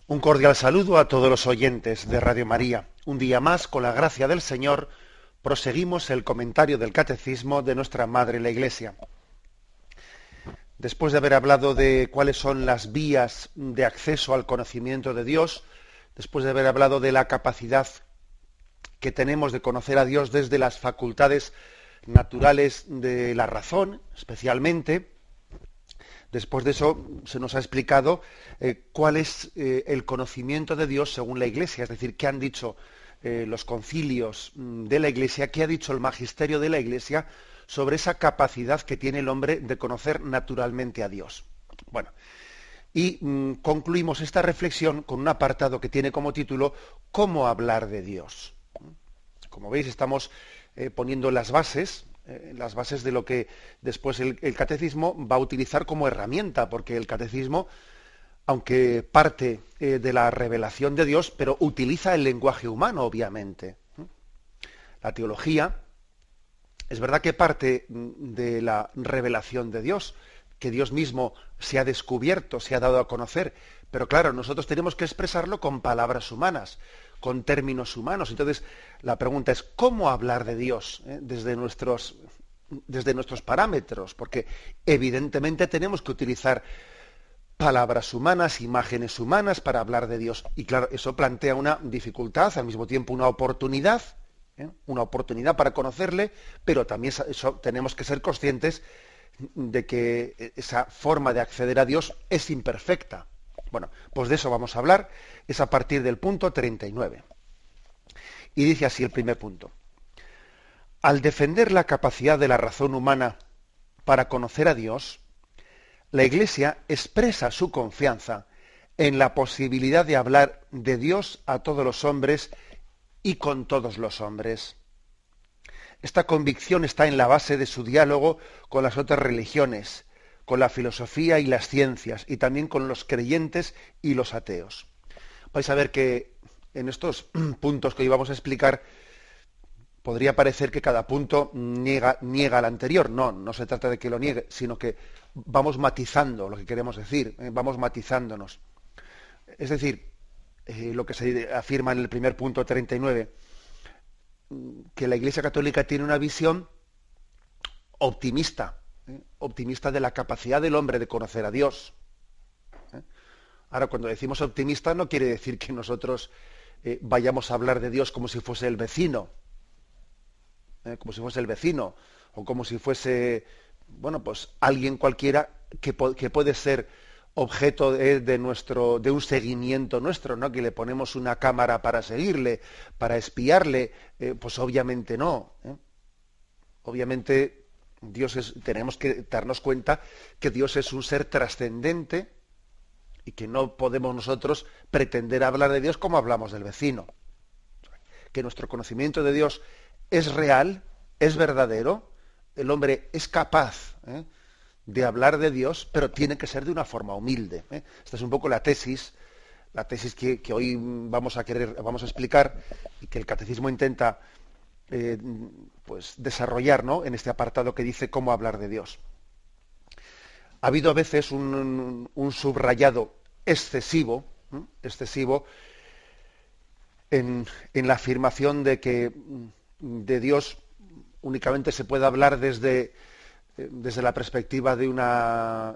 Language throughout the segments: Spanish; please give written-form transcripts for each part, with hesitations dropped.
Un cordial saludo a todos los oyentes de Radio María. Un día más, con la gracia del Señor, proseguimos el comentario del Catecismo de nuestra Madre la Iglesia. Después de haber hablado de cuáles son las vías de acceso al conocimiento de Dios, después de haber hablado de la capacidad que tenemos de conocer a Dios desde las facultades naturales de la razón, especialmente, después de eso se nos ha explicado cuál es el conocimiento de Dios según la Iglesia, es decir, qué han dicho los concilios de la Iglesia, qué ha dicho el magisterio de la Iglesia sobre esa capacidad que tiene el hombre de conocer naturalmente a Dios. Bueno, y concluimos esta reflexión con un apartado que tiene como título ¿Cómo hablar de Dios? Como veis, estamos poniendo las bases de lo que después el catecismo va a utilizar como herramienta, porque el catecismo, aunque parte de la revelación de Dios, pero utiliza el lenguaje humano, obviamente. La teología es verdad que parte de la revelación de Dios, que Dios mismo se ha descubierto, se ha dado a conocer, pero claro, nosotros tenemos que expresarlo con palabras humanas, con términos humanos. Entonces, la pregunta es, ¿cómo hablar de Dios desde nuestros parámetros? Porque evidentemente tenemos que utilizar palabras humanas, imágenes humanas para hablar de Dios. Y claro, eso plantea una dificultad, al mismo tiempo una oportunidad para conocerle, pero también eso, tenemos que ser conscientes de que esa forma de acceder a Dios es imperfecta. Bueno, pues de eso vamos a hablar, es a partir del punto 39. Y dice así el primer punto. Al defender la capacidad de la razón humana para conocer a Dios, la Iglesia expresa su confianza en la posibilidad de hablar de Dios a todos los hombres y con todos los hombres. Esta convicción está en la base de su diálogo con las otras religiones, con la filosofía y las ciencias, y también con los creyentes y los ateos. Vais a ver que en estos puntos que hoy vamos a explicar, podría parecer que cada punto niega al anterior. No, no se trata de que lo niegue, sino que vamos matizando lo que queremos decir, vamos matizándonos. Es decir, lo que se afirma en el primer punto 39, que la Iglesia Católica tiene una visión optimista, optimista de la capacidad del hombre de conocer a Dios. Ahora, cuando decimos optimista, no quiere decir que nosotros vayamos a hablar de Dios como si fuese el vecino, o como si fuese, bueno, pues alguien cualquiera que puede ser objeto de un seguimiento nuestro, ¿no? Que le ponemos una cámara para seguirle, para espiarle, pues obviamente no. Obviamente tenemos que darnos cuenta que Dios es un ser trascendente y que no podemos nosotros pretender hablar de Dios como hablamos del vecino. Que nuestro conocimiento de Dios es real, es verdadero, el hombre es capaz de hablar de Dios, pero tiene que ser de una forma humilde. Esta es un poco la tesis que hoy vamos a explicar y que el catecismo intenta pues desarrollar, ¿no?, en este apartado que dice cómo hablar de Dios. Ha habido a veces un subrayado excesivo en la afirmación de que de Dios únicamente se puede hablar desde la perspectiva de una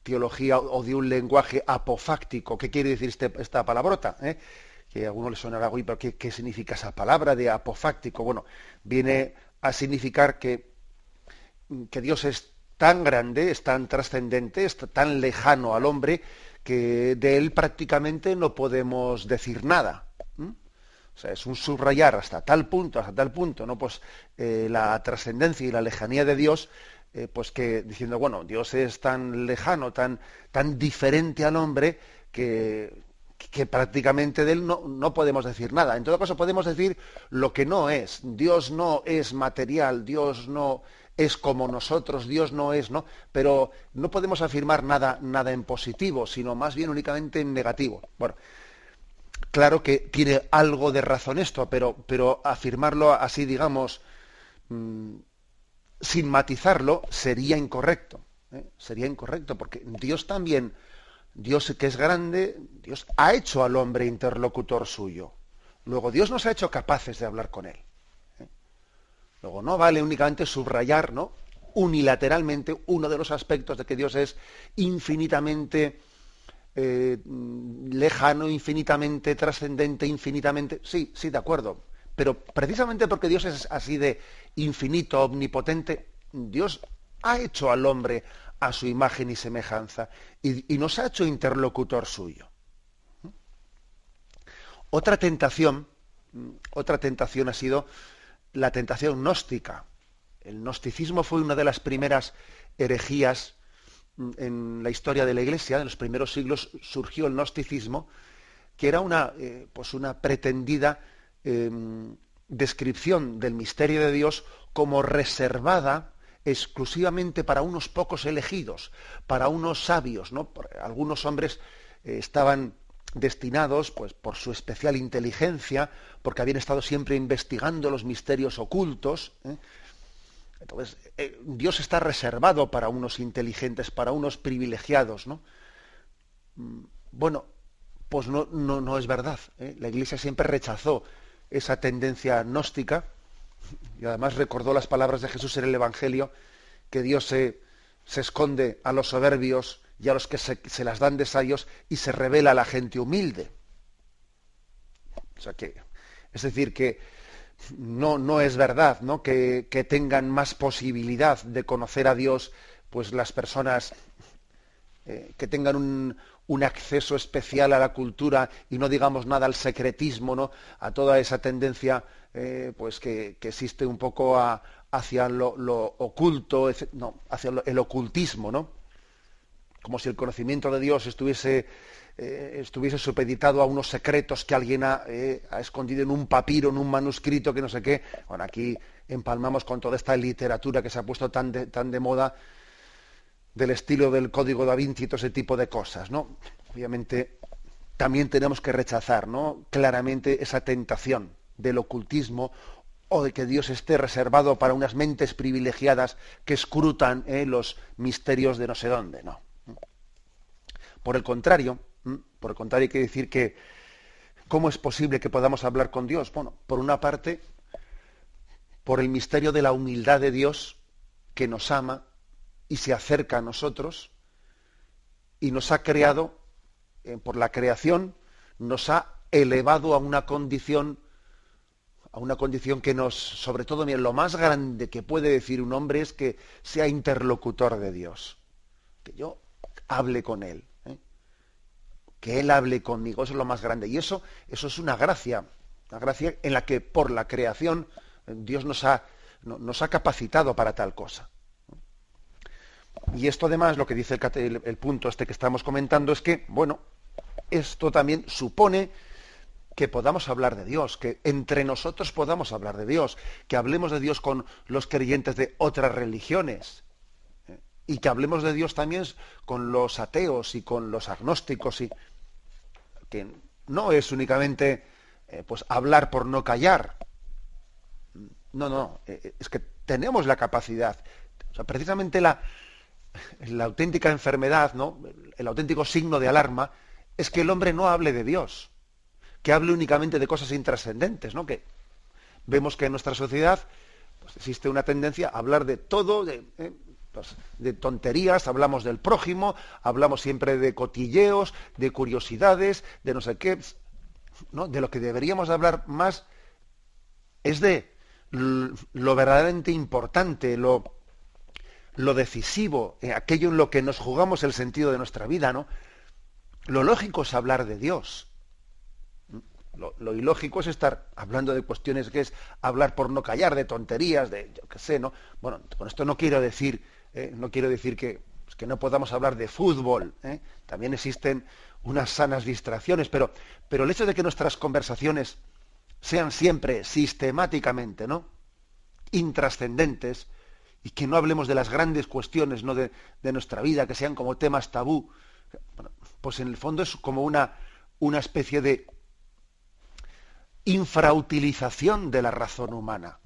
teología o de un lenguaje apofáctico. ¿Qué quiere decir esta palabrota? Que a alguno le sonará, uy, pero ¿qué significa esa palabra de apofáctico? Bueno, viene a significar que Dios es tan grande, es tan trascendente, es tan lejano al hombre, que de él prácticamente no podemos decir nada. O sea, es un subrayar hasta tal punto, ¿no? Pues la trascendencia y la lejanía de Dios, pues que diciendo, bueno, Dios es tan lejano, tan diferente al hombre, que prácticamente de él no podemos decir nada. En todo caso, podemos decir lo que no es. Dios no es material, Dios no es como nosotros, Dios no es, ¿no? Pero no podemos afirmar nada en positivo, sino más bien únicamente en negativo. Bueno, claro que tiene algo de razón esto, pero afirmarlo así, digamos, sin matizarlo, sería incorrecto. Sería incorrecto, porque Dios también Dios que es grande, Dios ha hecho al hombre interlocutor suyo. Luego Dios nos ha hecho capaces de hablar con él. Luego no vale únicamente subrayar, ¿no?, unilateralmente uno de los aspectos de que Dios es infinitamente lejano, infinitamente trascendente, infinitamente... Sí, sí, de acuerdo. Pero precisamente porque Dios es así de infinito, omnipotente, Dios ha hecho al hombre a su imagen y semejanza y nos ha hecho interlocutor suyo. Otra tentación ha sido la tentación gnóstica. El gnosticismo fue una de las primeras herejías en la historia de la Iglesia. En los primeros siglos surgió el gnosticismo, que era una pretendida descripción del misterio de Dios como reservada exclusivamente para unos pocos elegidos, para unos sabios, ¿no? Algunos hombres estaban destinados, pues, por su especial inteligencia, porque habían estado siempre investigando los misterios ocultos. Entonces, Dios está reservado para unos inteligentes, para unos privilegiados, ¿no? Bueno, pues no es verdad, ¿eh? La Iglesia siempre rechazó esa tendencia gnóstica y además recordó las palabras de Jesús en el Evangelio, que Dios se esconde a los soberbios y a los que se las dan de sabios y se revela a la gente humilde. O sea que, es decir, que no es verdad, ¿no?, que tengan más posibilidad de conocer a Dios pues las personas que tengan un acceso especial a la cultura y no digamos nada al secretismo, ¿no?, a toda esa tendencia pues que existe un poco hacia lo oculto, no, hacia el ocultismo, ¿no? Como si el conocimiento de Dios estuviese supeditado a unos secretos que alguien ha escondido en un papiro, en un manuscrito, que no sé qué. Bueno, aquí empalmamos con toda esta literatura que se ha puesto tan de moda, del estilo del Código Da Vinci y todo ese tipo de cosas, ¿no? Obviamente también tenemos que rechazar, ¿no?, claramente esa tentación del ocultismo o de que Dios esté reservado para unas mentes privilegiadas que escrutan los misterios de no sé dónde, no. Por el contrario, hay que decir que ¿cómo es posible que podamos hablar con Dios? Bueno, por una parte, por el misterio de la humildad de Dios, que nos ama y se acerca a nosotros y nos ha creado, por la creación, nos ha elevado a una condición que nos, sobre todo, mira, lo más grande que puede decir un hombre es que sea interlocutor de Dios, que yo hable con Él, que Él hable conmigo, eso es lo más grande. Y eso es una gracia en la que por la creación Dios nos ha capacitado para tal cosa. Y esto además, lo que dice el punto este que estamos comentando, es que, bueno, esto también supone que podamos hablar de Dios, que entre nosotros podamos hablar de Dios, que hablemos de Dios con los creyentes de otras religiones, y que hablemos de Dios también con los ateos y con los agnósticos, y que no es únicamente pues hablar por no callar. No, es que tenemos la capacidad. O sea, precisamente la auténtica enfermedad, ¿no?, el auténtico signo de alarma es que el hombre no hable de Dios, que hable únicamente de cosas intrascendentes, ¿no? Que vemos que en nuestra sociedad pues, existe una tendencia a hablar de todo, de tonterías, hablamos del prójimo, hablamos siempre de cotilleos, de curiosidades, de no sé qué, ¿no? De lo que deberíamos hablar más es de lo verdaderamente importante, lo decisivo, aquello en lo que nos jugamos el sentido de nuestra vida, ¿no? Lo lógico es hablar de Dios. Lo ilógico es estar hablando de cuestiones que es hablar por no callar, de tonterías, de yo qué sé, ¿no? Bueno, con esto no quiero decir que no podamos hablar de fútbol, ¿eh? También existen unas sanas distracciones, pero el hecho de que nuestras conversaciones sean siempre sistemáticamente, ¿no?, intrascendentes, y que no hablemos de las grandes cuestiones, ¿no?, de nuestra vida, que sean como temas tabú, bueno, pues en el fondo es como una especie de infrautilización de la razón humana.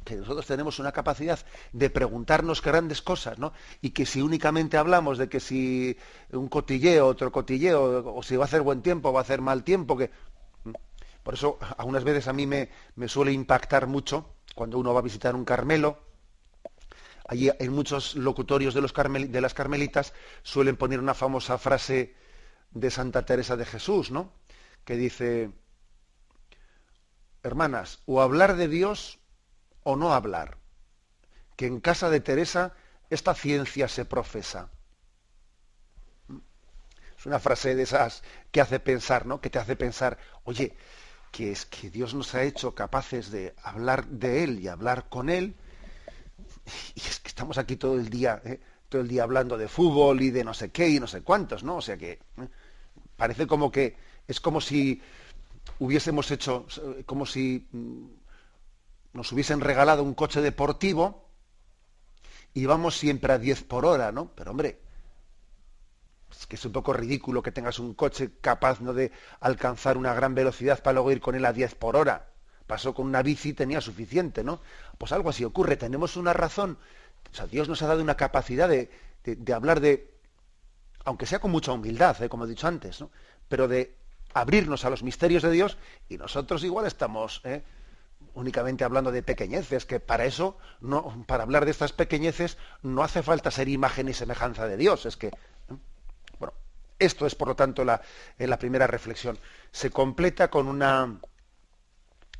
que nosotros tenemos una capacidad de preguntarnos grandes cosas, ¿no? Y que si únicamente hablamos de que si un cotilleo, otro cotilleo, o si va a hacer buen tiempo o va a hacer mal tiempo, que por eso algunas veces a mí me suele impactar mucho cuando uno va a visitar un Carmelo. Allí en muchos locutorios de las carmelitas suelen poner una famosa frase de Santa Teresa de Jesús, ¿no? Que dice: hermanas, o hablar de Dios o no hablar, que en casa de Teresa esta ciencia se profesa. Es una frase de esas que hace pensar, ¿no? Que te hace pensar, oye, que es que Dios nos ha hecho capaces de hablar de Él y hablar con Él, y es que estamos aquí todo el día hablando de fútbol y de no sé qué y no sé cuántos, ¿no? O sea que parece como que es como si hubiésemos hecho, como si nos hubiesen regalado un coche deportivo y vamos siempre a 10 por hora, ¿no? Pero hombre, es que es un poco ridículo que tengas un coche capaz, ¿no?, de alcanzar una gran velocidad para luego ir con él a 10 por hora. Pasó con una bici, tenía suficiente, ¿no? Pues algo así ocurre, tenemos una razón. O sea, Dios nos ha dado una capacidad de hablar de, aunque sea con mucha humildad, como he dicho antes, ¿no?, pero de abrirnos a los misterios de Dios, y nosotros igual estamos únicamente hablando de pequeñeces, que para eso, no, para hablar de estas pequeñeces, no hace falta ser imagen y semejanza de Dios. Es que, bueno, esto es por lo tanto la primera reflexión. Se completa con una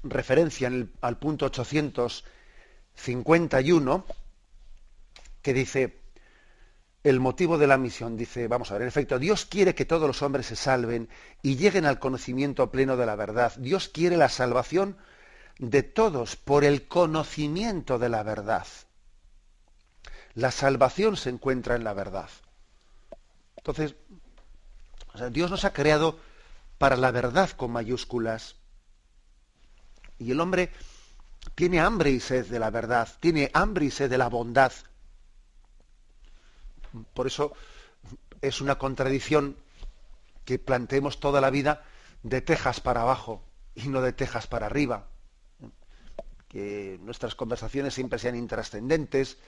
referencia al punto 851, que dice el motivo de la misión. Dice, vamos a ver, en efecto, Dios quiere que todos los hombres se salven y lleguen al conocimiento pleno de la verdad. Dios quiere la salvación de todos por el conocimiento de la verdad. La salvación se encuentra en la verdad. Entonces, o sea, Dios nos ha creado para la verdad con mayúsculas. Y el hombre tiene hambre y sed de la verdad, tiene hambre y sed de la bondad. Por eso es una contradicción que planteemos toda la vida de tejas para abajo y no de tejas para arriba. Que nuestras conversaciones siempre sean intrascendentes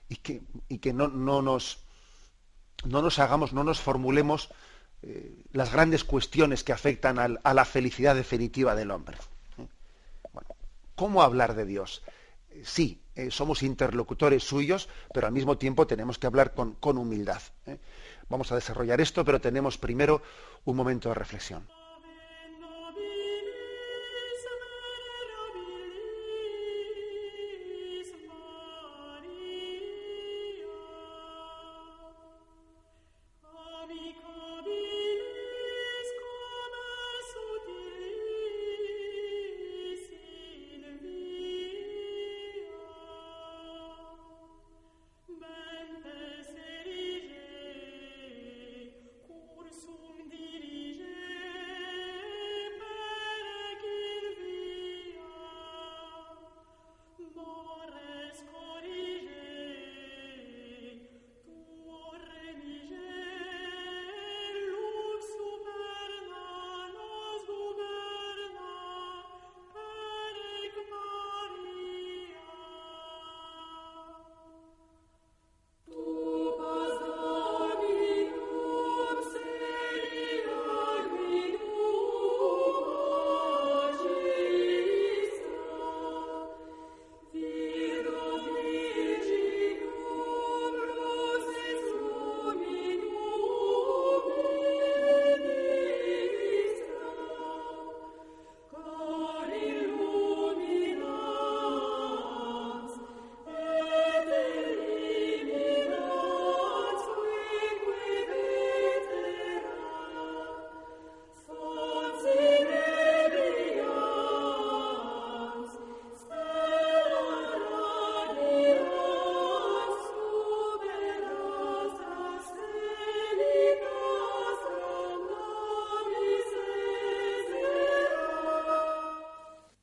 y que no nos hagamos, no nos formulemos las grandes cuestiones que afectan a la felicidad definitiva del hombre. Bueno, ¿cómo hablar de Dios? Sí, somos interlocutores suyos, pero al mismo tiempo tenemos que hablar con humildad. Vamos a desarrollar esto, pero tenemos primero un momento de reflexión.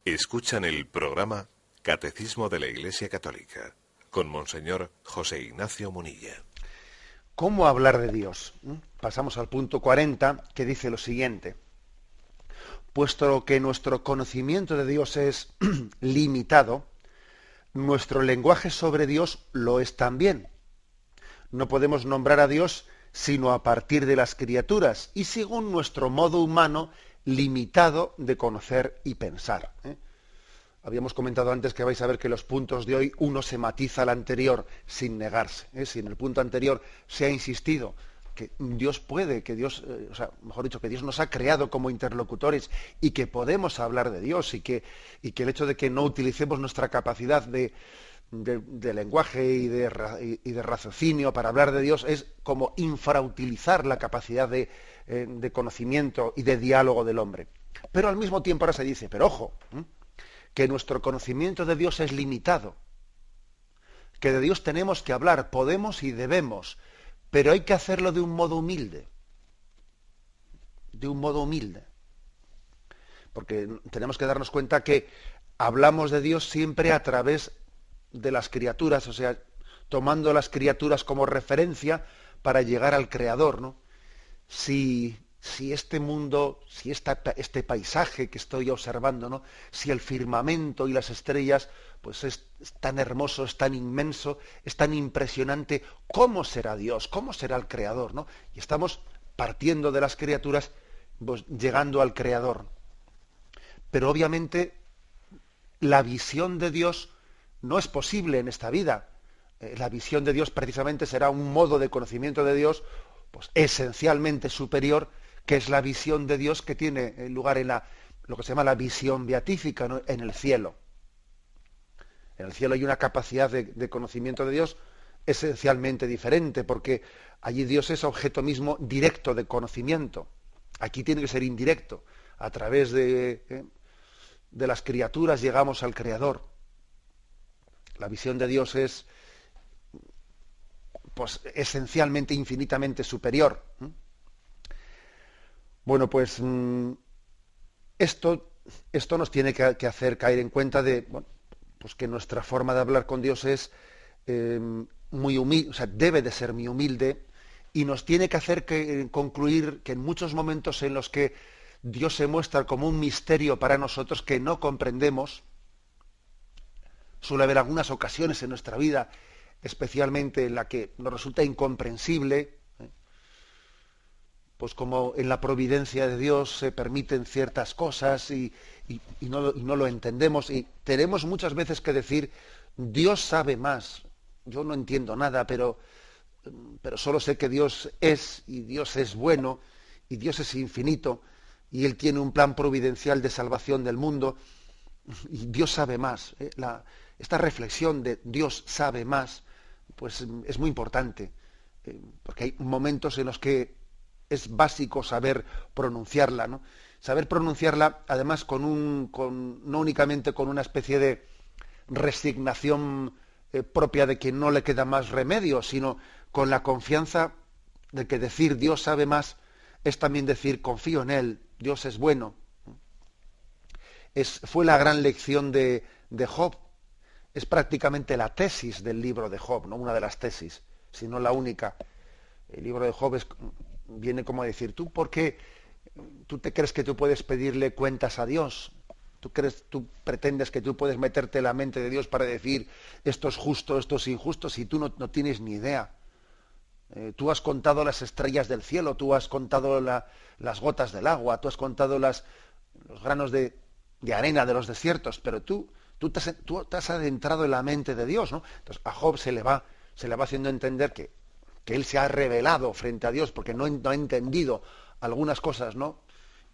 Escuchan el programa Catecismo de la Iglesia Católica con Monseñor José Ignacio Munilla. ¿Cómo hablar de Dios? Pasamos al punto 40, que dice lo siguiente. Puesto que nuestro conocimiento de Dios es limitado, nuestro lenguaje sobre Dios lo es también. No podemos nombrar a Dios sino a partir de las criaturas y según nuestro modo humano limitado de conocer y pensar. Habíamos comentado antes que vais a ver que los puntos de hoy uno se matiza al anterior sin negarse. Si en el punto anterior se ha insistido que Dios puede, que Dios, mejor dicho, que Dios nos ha creado como interlocutores y que podemos hablar de Dios y que el hecho de que no utilicemos nuestra capacidad de lenguaje y de raciocinio para hablar de Dios es como infrautilizar la capacidad de conocimiento y de diálogo del hombre. Pero al mismo tiempo ahora se dice, pero ojo, que nuestro conocimiento de Dios es limitado, que de Dios tenemos que hablar, podemos y debemos, pero hay que hacerlo de un modo humilde, porque tenemos que darnos cuenta que hablamos de Dios siempre a través de las criaturas, o sea, tomando las criaturas como referencia para llegar al Creador, ¿no? Si este mundo, si este paisaje que estoy observando, ¿no? Si el firmamento y las estrellas, pues es tan hermoso, es tan inmenso, es tan impresionante, ¿cómo será Dios? ¿Cómo será el Creador? ¿No? Y estamos partiendo de las criaturas, pues, llegando al Creador. Pero obviamente la visión de Dios no es posible en esta vida. La visión de Dios precisamente será un modo de conocimiento de Dios pues esencialmente superior, que es la visión de Dios que tiene lugar en lo que se llama la visión beatífica, ¿no? En el cielo. En el cielo hay una capacidad de conocimiento de Dios esencialmente diferente, porque allí Dios es objeto mismo directo de conocimiento. Aquí tiene que ser indirecto. A través de las criaturas llegamos al Creador. La visión de Dios es pues esencialmente, infinitamente superior. Bueno, pues esto nos tiene que hacer caer en cuenta de pues que nuestra forma de hablar con Dios es muy humilde, o sea, debe de ser muy humilde, y nos tiene que hacer concluir que en muchos momentos en los que Dios se muestra como un misterio para nosotros que no comprendemos, suele haber algunas ocasiones en nuestra vida, especialmente en la que nos resulta incomprensible, pues como en la providencia de Dios se permiten ciertas cosas y no lo entendemos, y tenemos muchas veces que decir, Dios sabe más, yo no entiendo nada, pero solo sé que Dios es, y Dios es bueno, y Dios es infinito, y Él tiene un plan providencial de salvación del mundo, y Dios sabe más. Esta reflexión de Dios sabe más, pues es muy importante, porque hay momentos en los que es básico saber pronunciarla, ¿no? Saber pronunciarla, además, no únicamente con una especie de resignación propia de que no le queda más remedio, sino con la confianza de que decir Dios sabe más es también decir confío en Él, Dios es bueno. Fue la gran lección de Job. Es prácticamente la tesis del libro de Job, no una de las tesis, sino la única. El libro de Job viene como a decir, ¿tú por qué tú te crees que tú puedes pedirle cuentas a Dios? ¿Tú pretendes que tú puedes meterte en la mente de Dios para decir esto es justo, esto es injusto, si tú no tienes ni idea? Tú has contado las estrellas del cielo, tú has contado las gotas del agua, tú has contado los granos de arena de los desiertos, pero tú te has adentrado en la mente de Dios, ¿no? Entonces a Job se le va haciendo entender que él se ha revelado frente a Dios porque no ha entendido algunas cosas, ¿no?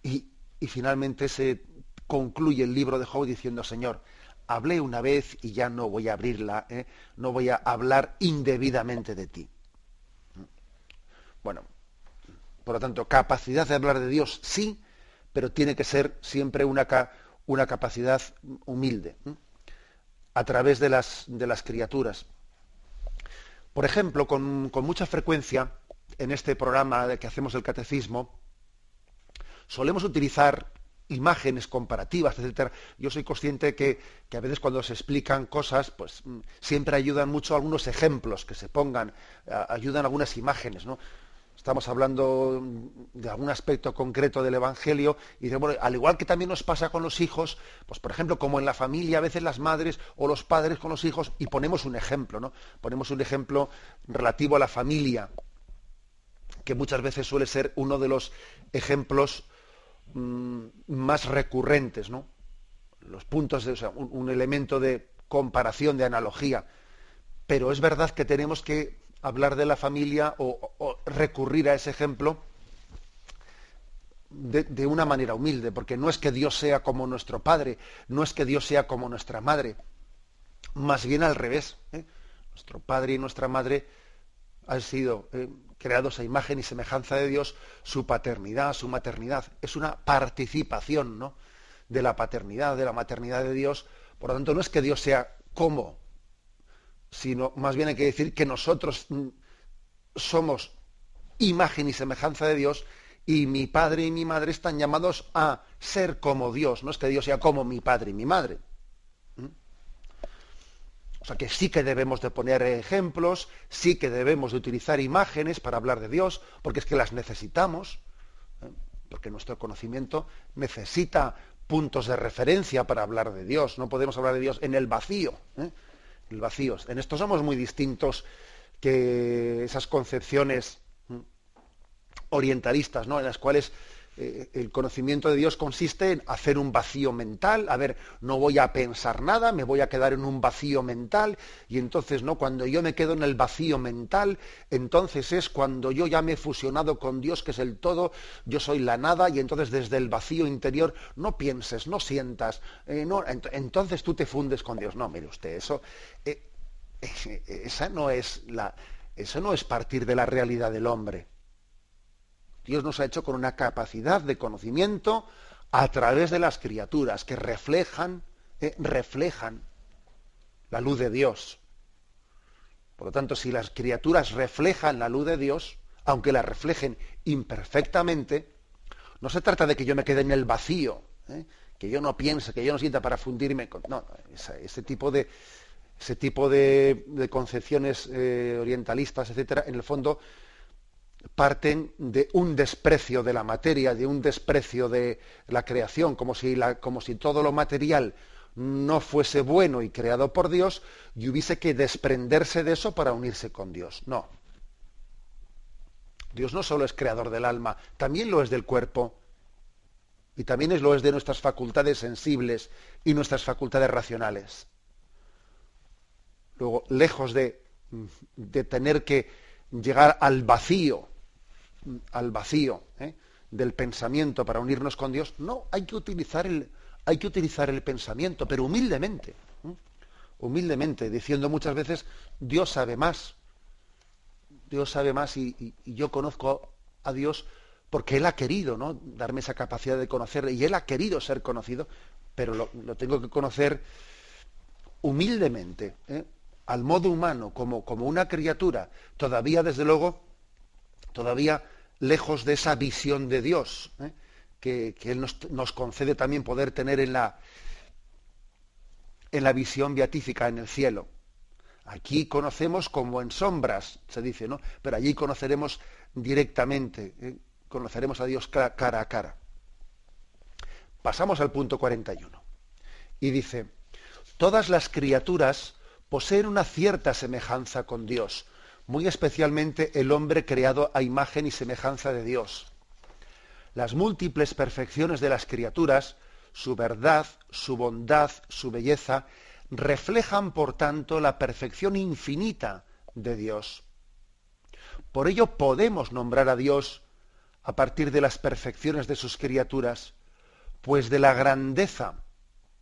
Y finalmente se concluye el libro de Job diciendo, Señor, hablé una vez y ya no voy a abrirla, no voy a hablar indebidamente de ti. Bueno, por lo tanto, capacidad de hablar de Dios sí, pero tiene que ser siempre una capacidad humilde, a través de las criaturas. Por ejemplo, con mucha frecuencia, en este programa de que hacemos el catecismo, solemos utilizar imágenes comparativas, etcétera. Yo soy consciente que a veces cuando se explican cosas, pues siempre ayudan mucho algunos ejemplos que se pongan, ayudan algunas imágenes, ¿no? estamos hablando de algún aspecto concreto del Evangelio, y dice, bueno, al igual que también nos pasa con los hijos, pues por ejemplo, como en la familia, a veces las madres o los padres con los hijos, y ponemos un ejemplo, ¿no? Ponemos un ejemplo relativo a la familia, que muchas veces suele ser uno de los ejemplos más recurrentes, ¿no? Los puntos, o sea, un elemento de comparación, de analogía. Pero es verdad que tenemos que hablar de la familia o recurrir a ese ejemplo de una manera humilde, porque no es que Dios sea como nuestro Padre, no es que Dios sea como nuestra Madre, más bien al revés, ¿eh? Nuestro Padre y nuestra Madre han sido creados a imagen y semejanza de Dios. Su paternidad, su maternidad, es una participación, ¿no?, de la paternidad, de la maternidad de Dios. Por lo tanto, no es que Dios sea como, sino más bien hay que decir que nosotros somos imagen y semejanza de Dios, y mi padre y mi madre están llamados a ser como Dios. No es que Dios sea como mi padre y mi madre. O sea que sí que debemos de poner ejemplos, sí que debemos de utilizar imágenes para hablar de Dios, porque es que las necesitamos, porque nuestro conocimiento necesita puntos de referencia para hablar de Dios. No podemos hablar de Dios en el vacío, el vacío. En esto somos muy distintos que esas concepciones orientalistas, ¿no?, en las cuales el conocimiento de Dios consiste en hacer un vacío mental. A ver, no voy a pensar nada, me voy a quedar en un vacío mental, y entonces, ¿no?, cuando yo me quedo en el vacío mental, entonces es cuando yo ya me he fusionado con Dios, que es el todo, yo soy la nada, y entonces desde el vacío interior no pienses, no sientas, entonces tú te fundes con Dios. No, mire usted, eso no es partir de la realidad del hombre. Dios nos ha hecho con una capacidad de conocimiento a través de las criaturas que reflejan la luz de Dios. Por lo tanto, si las criaturas reflejan la luz de Dios, aunque la reflejen imperfectamente, no se trata de que yo me quede en el vacío, que yo no piense, que yo no sienta para fundirme con... No, ese tipo de concepciones orientalistas, etcétera, en el fondo parten de un desprecio de la materia, de un desprecio de la creación, como si todo lo material no fuese bueno y creado por Dios, y hubiese que desprenderse de eso para unirse con Dios. No. Dios no solo es creador del alma, también lo es del cuerpo, y también lo es de nuestras facultades sensibles y nuestras facultades racionales. Luego, lejos de tener que llegar al vacío del pensamiento para unirnos con Dios, no, hay que utilizar el pensamiento, pero humildemente, diciendo muchas veces, Dios sabe más, y yo conozco a Dios porque Él ha querido, ¿no?, darme esa capacidad de conocerle, y Él ha querido ser conocido, pero lo tengo que conocer humildemente, al modo humano, como una criatura, todavía, desde luego, todavía lejos de esa visión de Dios, que Él nos concede también poder tener en la visión beatífica en el cielo. Aquí conocemos como en sombras, se dice, ¿no?, pero allí conoceremos directamente, conoceremos a Dios cara a cara. Pasamos al punto 41. Y dice: todas las criaturas poseen una cierta semejanza con Dios, muy especialmente el hombre creado a imagen y semejanza de Dios. Las múltiples perfecciones de las criaturas, su verdad, su bondad, su belleza, reflejan, por tanto, la perfección infinita de Dios. Por ello podemos nombrar a Dios a partir de las perfecciones de sus criaturas, pues de la grandeza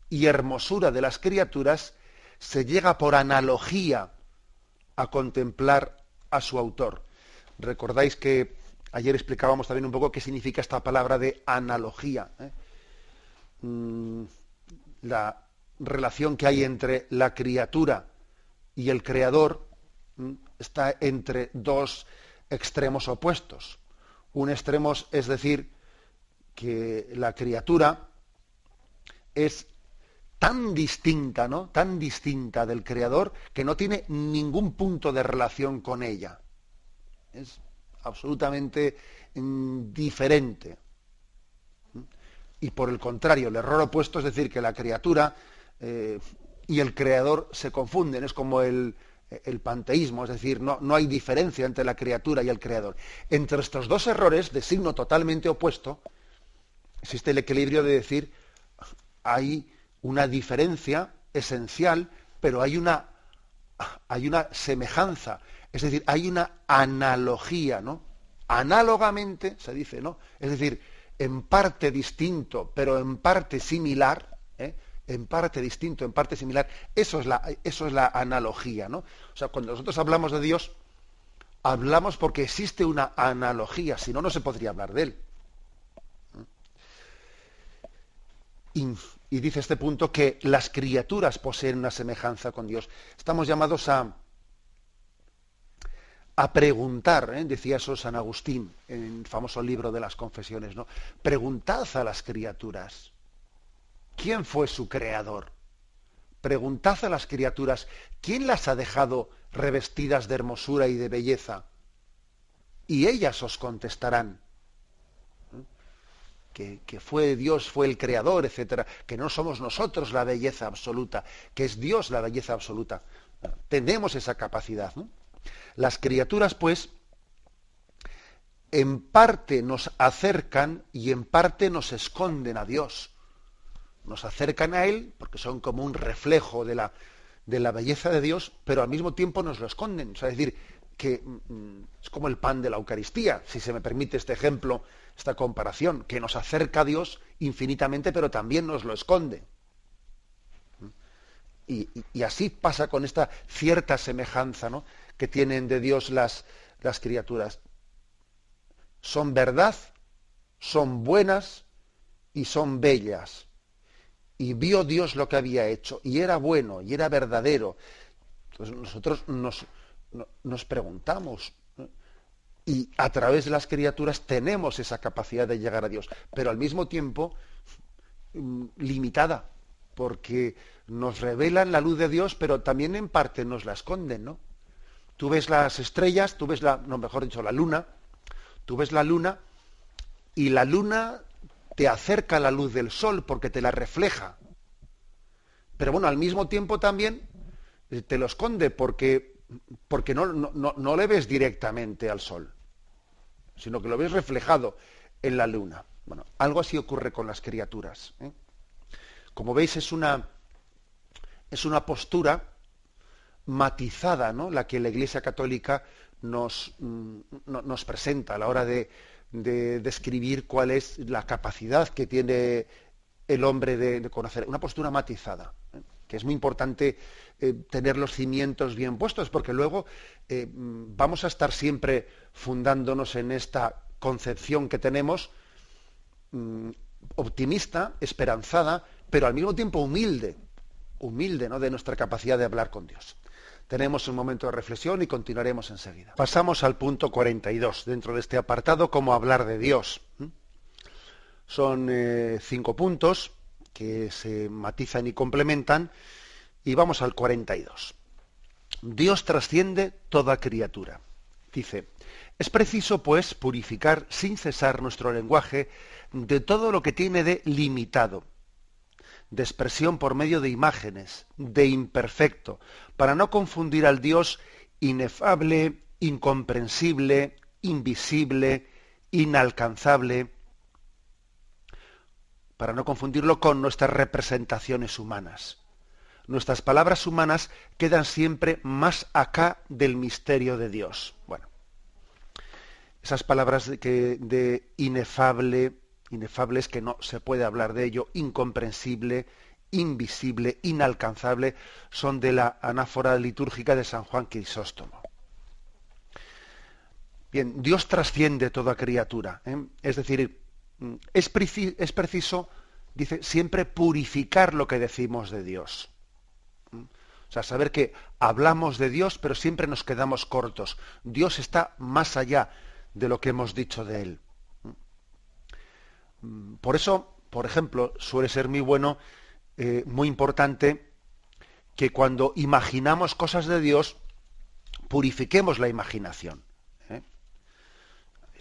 y hermosura de las criaturas se llega por analogía a contemplar a su autor. Recordáis que ayer explicábamos también un poco qué significa esta palabra de analogía, la relación que hay entre la criatura y el creador está entre dos extremos opuestos. Un extremo es decir que la criatura es tan distinta, ¿no?, tan distinta del creador, que no tiene ningún punto de relación con ella. Es absolutamente diferente. Y por el contrario, el error opuesto es decir que la criatura y el creador se confunden, es como el panteísmo, es decir, no hay diferencia entre la criatura y el creador. Entre estos dos errores, de signo totalmente opuesto, existe el equilibrio de decir, hay una diferencia esencial, pero hay una semejanza, es decir, hay una analogía, ¿no? Análogamente, se dice, ¿no? Es decir, en parte distinto, pero en parte similar, en parte distinto, en parte similar, eso es la analogía, ¿no? O sea, cuando nosotros hablamos de Dios, hablamos porque existe una analogía, si no, no se podría hablar de él. Y dice este punto que las criaturas poseen una semejanza con Dios. Estamos llamados a preguntar, decía eso San Agustín en el famoso libro de las Confesiones, ¿no? Preguntad a las criaturas, ¿quién fue su creador? Preguntad a las criaturas, ¿quién las ha dejado revestidas de hermosura y de belleza? Y ellas os contestarán. Que fue Dios, fue el creador, etcétera, que no somos nosotros la belleza absoluta, que es Dios la belleza absoluta. Tenemos esa capacidad, ¿no? Las criaturas, pues, en parte nos acercan y en parte nos esconden a Dios. Nos acercan a Él porque son como un reflejo de la belleza de Dios, pero al mismo tiempo nos lo esconden. O sea, es decir, que es como el pan de la Eucaristía, si se me permite este ejemplo, esta comparación, que nos acerca a Dios infinitamente, pero también nos lo esconde. Y así pasa con esta cierta semejanza, ¿no?, que tienen de Dios las criaturas. Son verdad, son buenas y son bellas. Y vio Dios lo que había hecho, y era bueno, y era verdadero. Entonces nosotros nos preguntamos, ¿no? Y a través de las criaturas tenemos esa capacidad de llegar a Dios, pero al mismo tiempo limitada, porque nos revelan la luz de Dios, pero también en parte nos la esconden, ¿no? Tú ves las estrellas, tú ves la luna, tú ves la luna y la luna te acerca la luz del sol porque te la refleja. Pero bueno, al mismo tiempo también te lo esconde porque no le ves directamente al sol, sino que lo ves reflejado en la luna. Bueno, algo así ocurre con las criaturas, ¿eh? Como veis, es una postura matizada, ¿no?, la que la Iglesia Católica nos presenta a la hora de describir cuál es la capacidad que tiene el hombre de conocer. Una postura matizada, que es muy importante tener los cimientos bien puestos, porque luego vamos a estar siempre fundándonos en esta concepción que tenemos, optimista, esperanzada, pero al mismo tiempo humilde, ¿no?, de nuestra capacidad de hablar con Dios. Tenemos un momento de reflexión y continuaremos enseguida. Pasamos al punto 42, dentro de este apartado, cómo hablar de Dios. Son 5 puntos que se matizan y complementan, y vamos al 42. Dios trasciende toda criatura. Dice, es preciso, pues, purificar sin cesar nuestro lenguaje de todo lo que tiene de limitado, de expresión por medio de imágenes, de imperfecto, para no confundir al Dios inefable, incomprensible, invisible, inalcanzable, para no confundirlo con nuestras representaciones humanas. Nuestras palabras humanas quedan siempre más acá del misterio de Dios. Bueno, esas palabras de inefable, inefables, que no se puede hablar de ello, incomprensible, invisible, inalcanzable, son de la anáfora litúrgica de San Juan Crisóstomo. Bien, Dios trasciende toda criatura, ¿eh? Es decir, es preciso, dice, siempre purificar lo que decimos de Dios. O sea, saber que hablamos de Dios, pero siempre nos quedamos cortos. Dios está más allá de lo que hemos dicho de Él. Por eso, por ejemplo, suele ser muy bueno, muy importante, que cuando imaginamos cosas de Dios, purifiquemos la imaginación, ¿eh?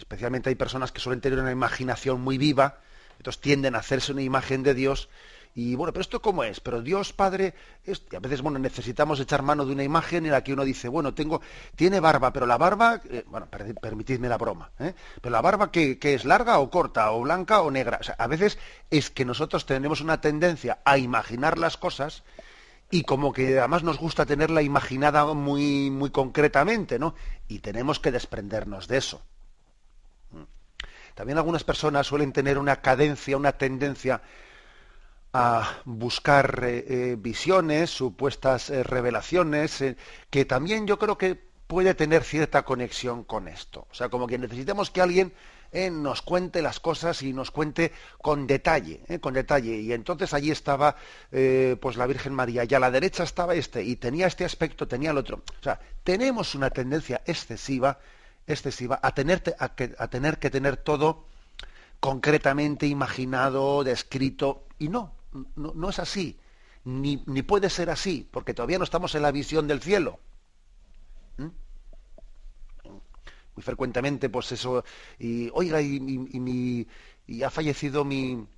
especialmente hay personas que suelen tener una imaginación muy viva, entonces tienden a hacerse una imagen de Dios. Y bueno, pero ¿esto cómo es? Pero Dios Padre, y a veces, bueno, necesitamos echar mano de una imagen en la que uno dice, bueno, tiene barba, pero la barba, bueno, permitidme la broma, pero la barba ¿qué es? ¿Larga o corta? ¿O blanca o negra? O sea, a veces es que nosotros tenemos una tendencia a imaginar las cosas y como que además nos gusta tenerla imaginada muy, muy concretamente, ¿no? Y tenemos que desprendernos de eso. También algunas personas suelen tener una cadencia, una tendencia a buscar visiones, supuestas revelaciones, que también yo creo que puede tener cierta conexión con esto. O sea, como que necesitamos que alguien nos cuente las cosas y nos cuente con detalle, con detalle. Y entonces allí estaba pues la Virgen María, y a la derecha estaba y tenía este aspecto, tenía el otro. O sea, tenemos una tendencia excesiva a tener que tener todo concretamente imaginado, descrito, y no es así, ni puede ser así, porque todavía no estamos en la visión del cielo. Muy frecuentemente, pues eso, y oiga, y ha fallecido mi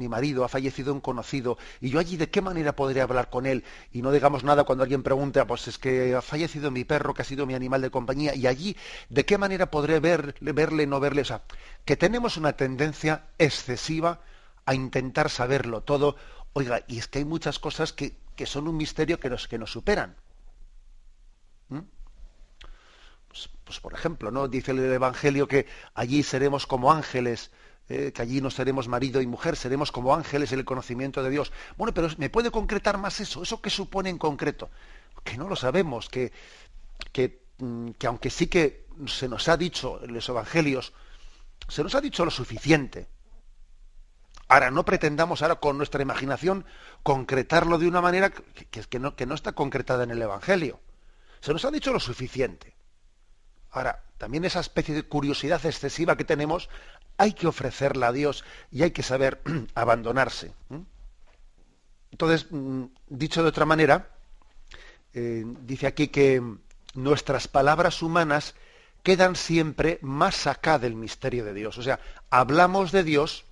marido, ha fallecido un conocido, y yo allí de qué manera podré hablar con él, y no digamos nada cuando alguien pregunta, pues es que ha fallecido mi perro, que ha sido mi animal de compañía, y allí de qué manera podré verle, no verle. O sea, que tenemos una tendencia excesiva a intentar saberlo todo. Oiga, y es que hay muchas cosas que son un misterio que nos superan. Pues por ejemplo, ¿no? Dice el Evangelio que allí seremos como ángeles, que allí no seremos marido y mujer, seremos como ángeles en el conocimiento de Dios. Bueno, pero ¿me puede concretar más eso? ¿Eso qué supone en concreto? Que no lo sabemos, que aunque sí que se nos ha dicho en los Evangelios, se nos ha dicho lo suficiente. Ahora, no pretendamos ahora con nuestra imaginación concretarlo de una manera que no está concretada en el Evangelio. Se nos ha dicho lo suficiente. Ahora, también esa especie de curiosidad excesiva que tenemos, hay que ofrecerla a Dios y hay que saber abandonarse. Entonces, dicho de otra manera, dice aquí que nuestras palabras humanas quedan siempre más acá del misterio de Dios. O sea, hablamos de Dios,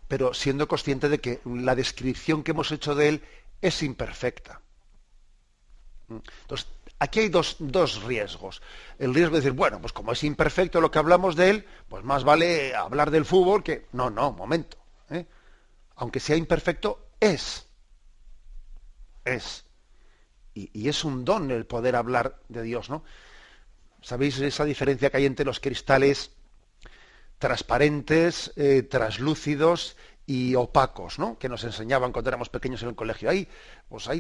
pero siendo consciente de que la descripción que hemos hecho de Él es imperfecta. Entonces, aquí hay dos riesgos. El riesgo de decir, bueno, pues como es imperfecto lo que hablamos de Él, pues más vale hablar del fútbol que... No, momento. Aunque sea imperfecto, es. Y es un don el poder hablar de Dios, ¿no? ¿Sabéis esa diferencia que hay entre los cristales transparentes, traslúcidos y opacos, ¿no? Que nos enseñaban cuando éramos pequeños en el colegio? Hay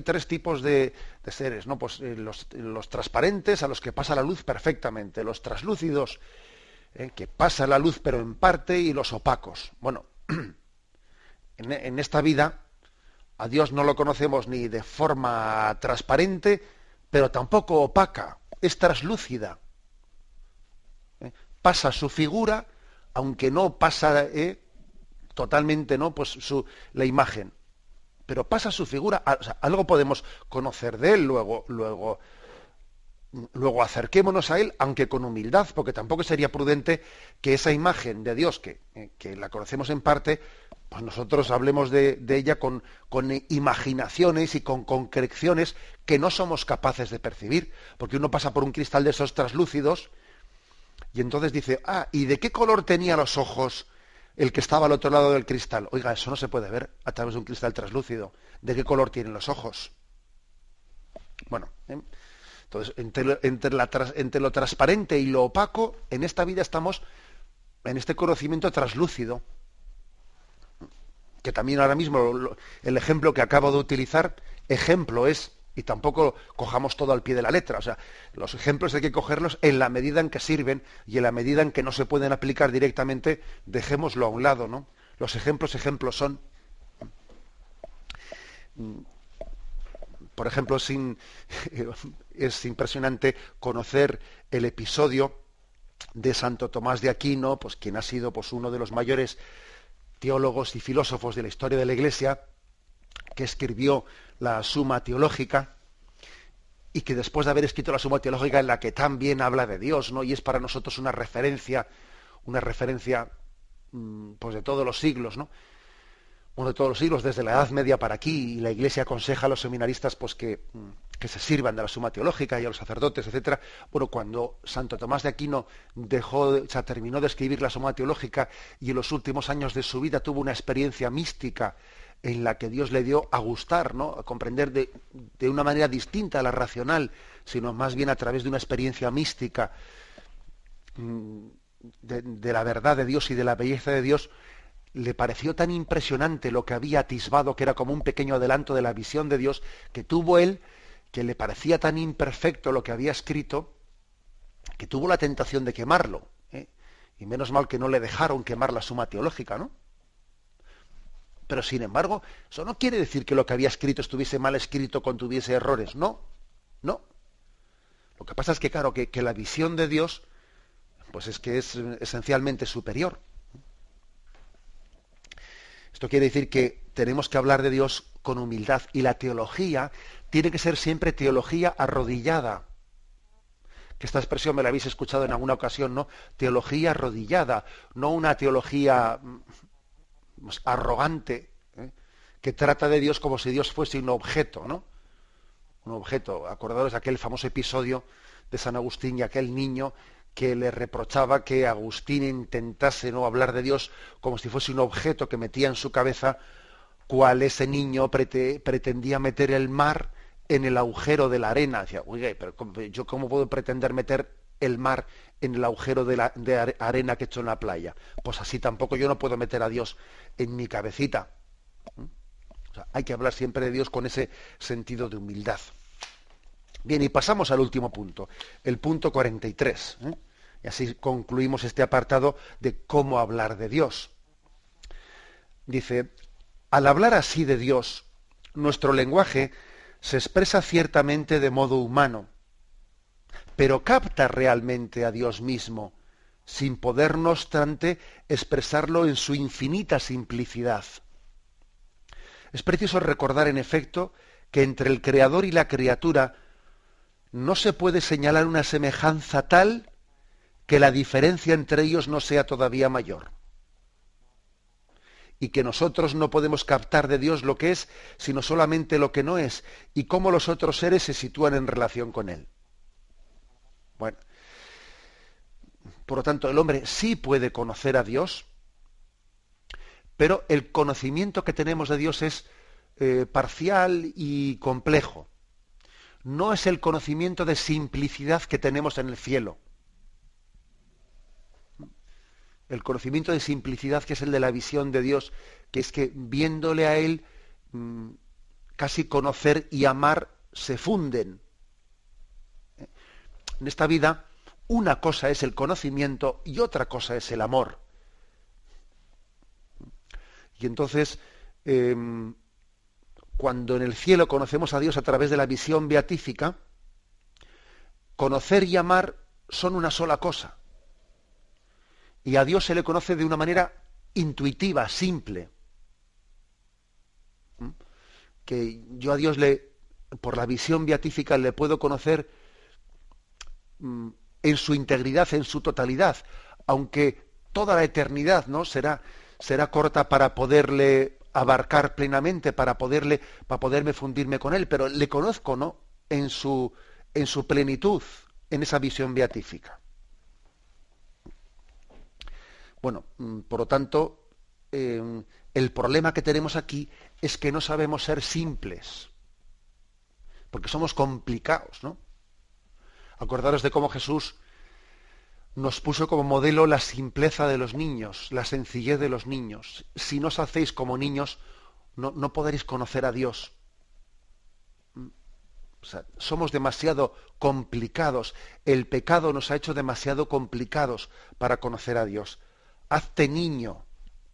tres tipos de seres, ¿no? Pues los transparentes, a los que pasa la luz perfectamente, los traslúcidos, que pasa la luz pero en parte, y los opacos. Bueno, en esta vida a Dios no lo conocemos ni de forma transparente, pero tampoco opaca, es traslúcida. Pasa su figura, aunque no pasa totalmente, ¿no? Pues la imagen, pero pasa su figura. O sea, algo podemos conocer de él, luego acerquémonos a él, aunque con humildad, porque tampoco sería prudente que esa imagen de Dios, que la conocemos en parte, pues nosotros hablemos de ella con imaginaciones y con concreciones que no somos capaces de percibir, porque uno pasa por un cristal de esos translúcidos y entonces dice, ¿y de qué color tenía los ojos el que estaba al otro lado del cristal? Oiga, eso no se puede ver a través de un cristal translúcido. ¿De qué color tienen los ojos? Bueno, entonces, entre lo transparente y lo opaco, en esta vida estamos en este conocimiento translúcido, que también ahora mismo el ejemplo que acabo de utilizar, ejemplo es, y tampoco cojamos todo al pie de la letra. O sea, los ejemplos hay que cogerlos en la medida en que sirven, y en la medida en que no se pueden aplicar directamente, dejémoslo a un lado, ¿no? Los ejemplos son. Por ejemplo, es impresionante conocer el episodio de Santo Tomás de Aquino, pues quien ha sido pues uno de los mayores teólogos y filósofos de la historia de la Iglesia, que escribió la Suma Teológica, y que después de haber escrito la Suma Teológica, en la que tan bien habla de Dios, ¿no? Y es para nosotros una referencia, pues de todos los siglos, ¿no? Bueno, de todos los siglos, desde la Edad Media para aquí, y la Iglesia aconseja a los seminaristas pues que se sirvan de la Suma Teológica y a los sacerdotes, etcétera. Bueno, cuando Santo Tomás de Aquino terminó de escribir la Suma Teológica y en los últimos años de su vida tuvo una experiencia mística en la que Dios le dio a gustar, ¿no? A comprender de una manera distinta a la racional, sino más bien a través de una experiencia mística de la verdad de Dios y de la belleza de Dios. Le pareció tan impresionante lo que había atisbado, que era como un pequeño adelanto de la visión de Dios, que tuvo él, que le parecía tan imperfecto lo que había escrito, que tuvo la tentación de quemarlo. Y menos mal que no le dejaron quemar la Suma Teológica, ¿no? Pero sin embargo, eso no quiere decir que lo que había escrito estuviese mal escrito, contuviese errores. No, no. Lo que pasa es que, claro, que la visión de Dios, pues es que es esencialmente superior. Esto quiere decir que tenemos que hablar de Dios con humildad, y la teología tiene que ser siempre teología arrodillada. Que esta expresión me la habéis escuchado en alguna ocasión, ¿no? Teología arrodillada, no una teología arrogante, que trata de Dios como si Dios fuese un objeto, ¿no? Un objeto. Acordaros de aquel famoso episodio de San Agustín y aquel niño que le reprochaba que Agustín intentase no hablar de Dios como si fuese un objeto que metía en su cabeza, cual ese niño pretendía meter el mar en el agujero de la arena. Decía, oye, pero ¿yo cómo puedo pretender meter el mar en el agujero de arena que he hecho en la playa? Pues así tampoco yo no puedo meter a Dios en mi cabecita. O sea, hay que hablar siempre de Dios con ese sentido de humildad. Bien, y pasamos al último punto, el punto 43. Y así concluimos este apartado de cómo hablar de Dios. Dice, al hablar así de Dios, nuestro lenguaje se expresa ciertamente de modo humano, pero capta realmente a Dios mismo, sin poder, no obstante, expresarlo en su infinita simplicidad. Es preciso recordar, en efecto, que entre el Creador y la criatura no se puede señalar una semejanza tal que la diferencia entre ellos no sea todavía mayor. Y que nosotros no podemos captar de Dios lo que es, sino solamente lo que no es, y cómo los otros seres se sitúan en relación con Él. Bueno, por lo tanto, el hombre sí puede conocer a Dios, pero el conocimiento que tenemos de Dios es parcial y complejo. No es el conocimiento de simplicidad que tenemos en el cielo. El conocimiento de simplicidad, que es el de la visión de Dios, que es que viéndole a Él, casi conocer y amar se funden. En esta vida, una cosa es el conocimiento y otra cosa es el amor. Y entonces, cuando en el cielo conocemos a Dios a través de la visión beatífica, conocer y amar son una sola cosa. Y a Dios se le conoce de una manera intuitiva, simple. Que yo a Dios por la visión beatífica le puedo conocer en su integridad, en su totalidad, aunque toda la eternidad, ¿no?, será corta para poderle abarcar plenamente, para poderme fundirme con él, pero le conozco, ¿no?, en su plenitud, en esa visión beatífica. Bueno, por lo tanto, el problema que tenemos aquí es que no sabemos ser simples, porque somos complicados, ¿no? Acordaros de cómo Jesús nos puso como modelo la simpleza de los niños, la sencillez de los niños. Si no os hacéis como niños, no podréis conocer a Dios. O sea, somos demasiado complicados. El pecado nos ha hecho demasiado complicados para conocer a Dios. Hazte niño,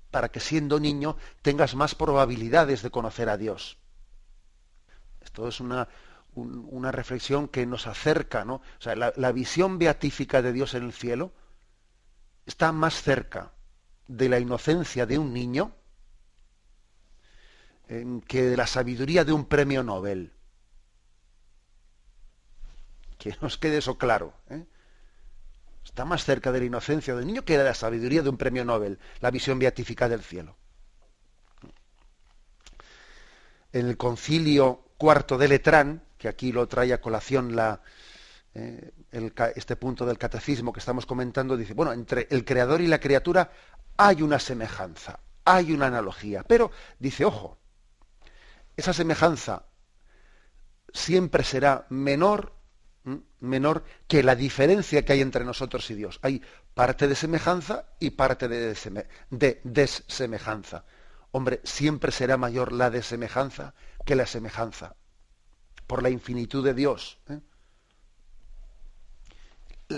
para que siendo niño tengas más probabilidades de conocer a Dios. Esto es una reflexión que nos acerca, ¿no? O sea, la visión beatífica de Dios en el cielo está más cerca de la inocencia de un niño que de la sabiduría de un premio Nobel. Que nos quede eso claro, ¿eh? Está más cerca de la inocencia del niño que de la sabiduría de un premio Nobel, la visión beatífica del cielo. En el concilio cuarto de Letrán, que aquí lo trae a colación este punto del catecismo que estamos comentando, dice, bueno, entre el creador y la criatura hay una semejanza, hay una analogía, pero dice, ojo, esa semejanza siempre será menor que la diferencia que hay entre nosotros y Dios. Hay parte de semejanza y parte de desemejanza. Hombre, siempre será mayor la desemejanza que la semejanza, por la infinitud de Dios, ¿eh?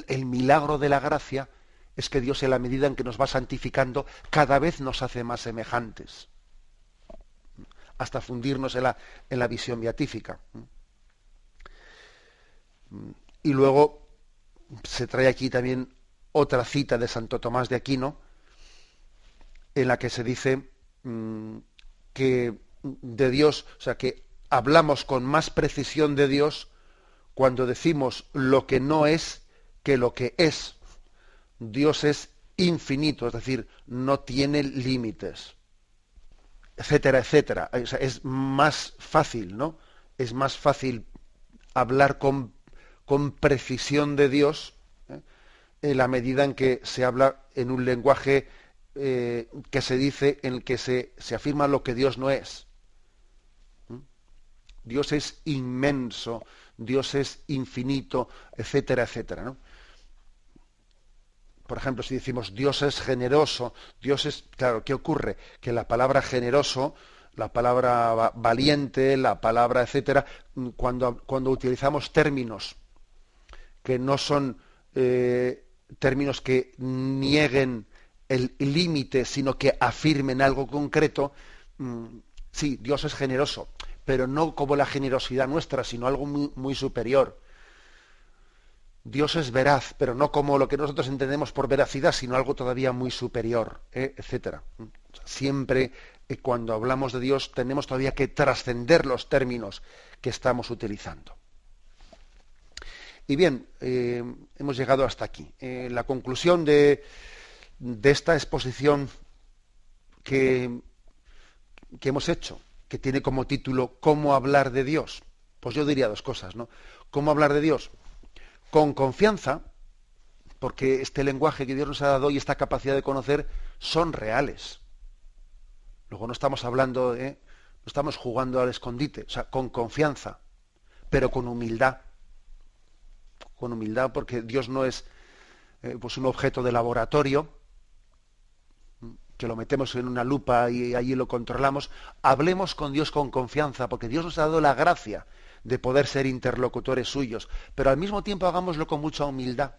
El milagro de la gracia es que Dios, en la medida en que nos va santificando, cada vez nos hace más semejantes, hasta fundirnos en la visión beatífica. Y luego se trae aquí también otra cita de Santo Tomás de Aquino, en la que se dice que de Dios, o sea, que hablamos con más precisión de Dios cuando decimos lo que no es que lo que es. Dios es infinito, es decir, no tiene límites, etcétera, etcétera. O sea, es más fácil, ¿no? Es más fácil hablar con precisión de Dios, ¿eh? En la medida en que se habla en un lenguaje que se dice, en el que se afirma lo que Dios no es. Dios es inmenso, Dios es infinito, etcétera, etcétera, ¿no? Por ejemplo, si decimos Dios es generoso, Dios es... Claro, ¿qué ocurre? Que la palabra generoso, la palabra valiente, la palabra etcétera, cuando utilizamos términos que no son términos que nieguen el límite, sino que afirmen algo concreto, sí, Dios es generoso, pero no como la generosidad nuestra, sino algo muy, muy superior. Dios es veraz, pero no como lo que nosotros entendemos por veracidad, sino algo todavía muy superior, etcétera. Siempre cuando hablamos de Dios tenemos todavía que trascender los términos que estamos utilizando. Y bien, hemos llegado hasta aquí. La conclusión de esta exposición que hemos hecho, que tiene como título ¿Cómo hablar de Dios? Pues yo diría dos cosas, ¿no? ¿Cómo hablar de Dios? Con confianza, porque este lenguaje que Dios nos ha dado y esta capacidad de conocer son reales. Luego no estamos hablando, no estamos jugando al escondite, o sea, con confianza, pero con humildad. Con humildad, porque Dios no es pues un objeto de laboratorio, que lo metemos en una lupa y allí lo controlamos. Hablemos con Dios con confianza, porque Dios nos ha dado la gracia de poder ser interlocutores suyos, pero al mismo tiempo hagámoslo con mucha humildad.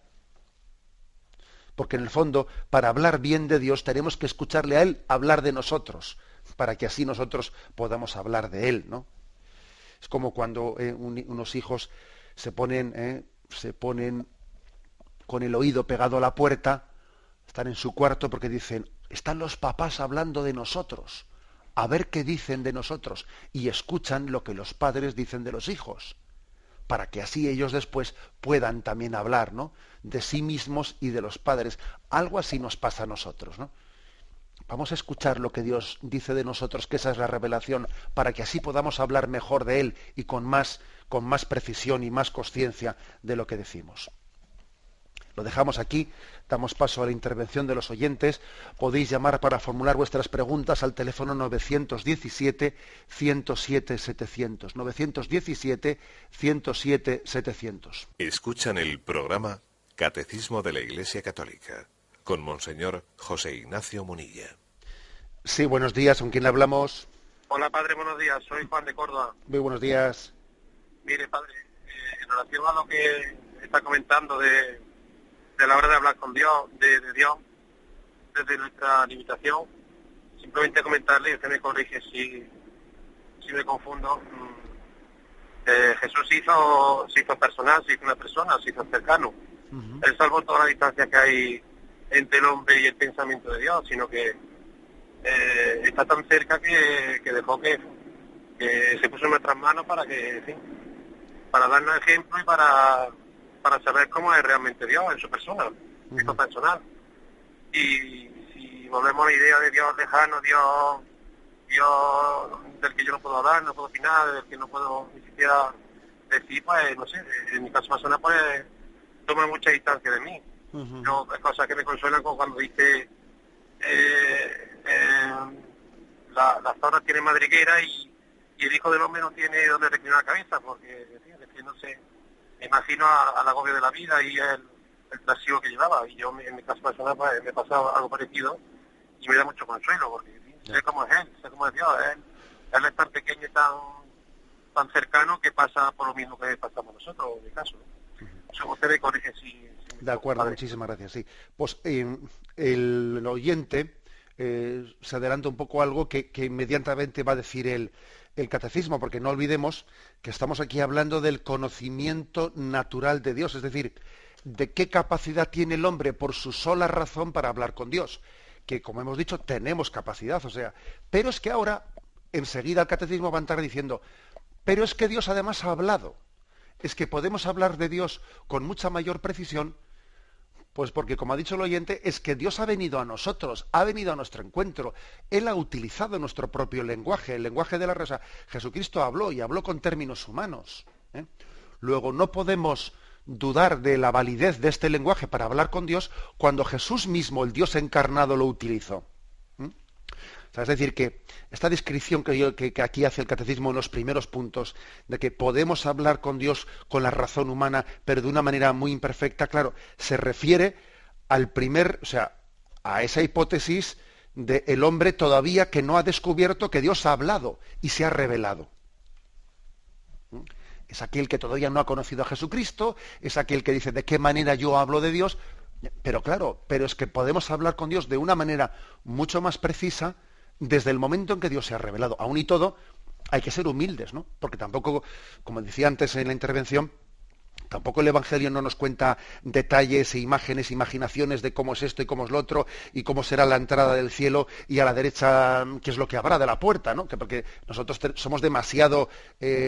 Porque en el fondo, para hablar bien de Dios, tenemos que escucharle a Él hablar de nosotros, para que así nosotros podamos hablar de Él, ¿no? Es como cuando unos hijos se ponen con el oído pegado a la puerta, están en su cuarto porque dicen, están los papás hablando de nosotros, a ver qué dicen de nosotros, y escuchan lo que los padres dicen de los hijos, para que así ellos después puedan también hablar, ¿no?, de sí mismos y de los padres. Algo así nos pasa a nosotros, ¿no? Vamos a escuchar lo que Dios dice de nosotros, que esa es la revelación, para que así podamos hablar mejor de Él y con más precisión y más consciencia de lo que decimos. Lo dejamos aquí, damos paso a la intervención de los oyentes. Podéis llamar para formular vuestras preguntas al teléfono 917-107-700. 917-107-700. Escuchan el programa Catecismo de la Iglesia Católica, con Monseñor José Ignacio Munilla. Sí, buenos días, ¿con quién hablamos? Hola, padre, buenos días, soy Juan de Córdoba. Muy buenos días. Mire, padre, en relación a lo que está comentando de la hora de hablar con Dios, de Dios, desde nuestra limitación, simplemente comentarle, y usted me corrige si me confundo, Jesús se hizo personal, se hizo una persona, se hizo cercano. Uh-huh. Él salvó toda la distancia que hay entre el hombre y el pensamiento de Dios, sino que está tan cerca que dejó que se puso en nuestras manos para que, en fin, para darnos ejemplo y para para saber cómo es realmente Dios en su persona, en su personal. Y si volvemos a la idea de Dios lejano, Dios del que yo no puedo hablar, no puedo opinar, del que no puedo ni siquiera decir, pues no sé, en mi caso personal pues toma mucha distancia de mí. Yo, hay cosas que me consuelan como cuando dice la zorra tiene madriguera y el hijo del hombre no tiene donde reclinar la cabeza, porque es que no sé, me imagino al agobio de la vida y el trasiego que llevaba, y yo en mi caso personal pues, me pasaba algo parecido y me da mucho consuelo, porque sé cómo es él, sé cómo es Dios, él es tan pequeño y tan cercano que pasa por lo mismo que pasamos nosotros, en mi caso. Usted me corrige si de acuerdo, padre. Muchísimas gracias. Sí, pues el oyente se adelanta un poco algo que inmediatamente va a decir el catecismo, porque no olvidemos que estamos aquí hablando del conocimiento natural de Dios, es decir, de qué capacidad tiene el hombre por su sola razón para hablar con Dios, que como hemos dicho tenemos capacidad, o sea, pero es que ahora enseguida el catecismo va a estar diciendo, pero es que Dios además ha hablado, es que podemos hablar de Dios con mucha mayor precisión, pues porque, como ha dicho el oyente, es que Dios ha venido a nosotros, ha venido a nuestro encuentro. Él ha utilizado nuestro propio lenguaje, el lenguaje de la raza. Jesucristo habló y habló con términos humanos. Luego, no podemos dudar de la validez de este lenguaje para hablar con Dios cuando Jesús mismo, el Dios encarnado, lo utilizó. O sea, es decir, que esta descripción que aquí hace el catecismo en los primeros puntos, de que podemos hablar con Dios con la razón humana, pero de una manera muy imperfecta, claro, se refiere al a esa hipótesis del hombre todavía que no ha descubierto que Dios ha hablado y se ha revelado. Es aquel que todavía no ha conocido a Jesucristo, es aquel que dice de qué manera yo hablo de Dios, pero claro, pero es que podemos hablar con Dios de una manera mucho más precisa desde el momento en que Dios se ha revelado. Aún y todo, hay que ser humildes, ¿no? Porque tampoco, como decía antes en la intervención, tampoco el Evangelio no nos cuenta detalles e imágenes, imaginaciones de cómo es esto y cómo es lo otro, y cómo será la entrada del cielo y a la derecha qué es lo que habrá de la puerta, ¿no? Porque nosotros somos demasiado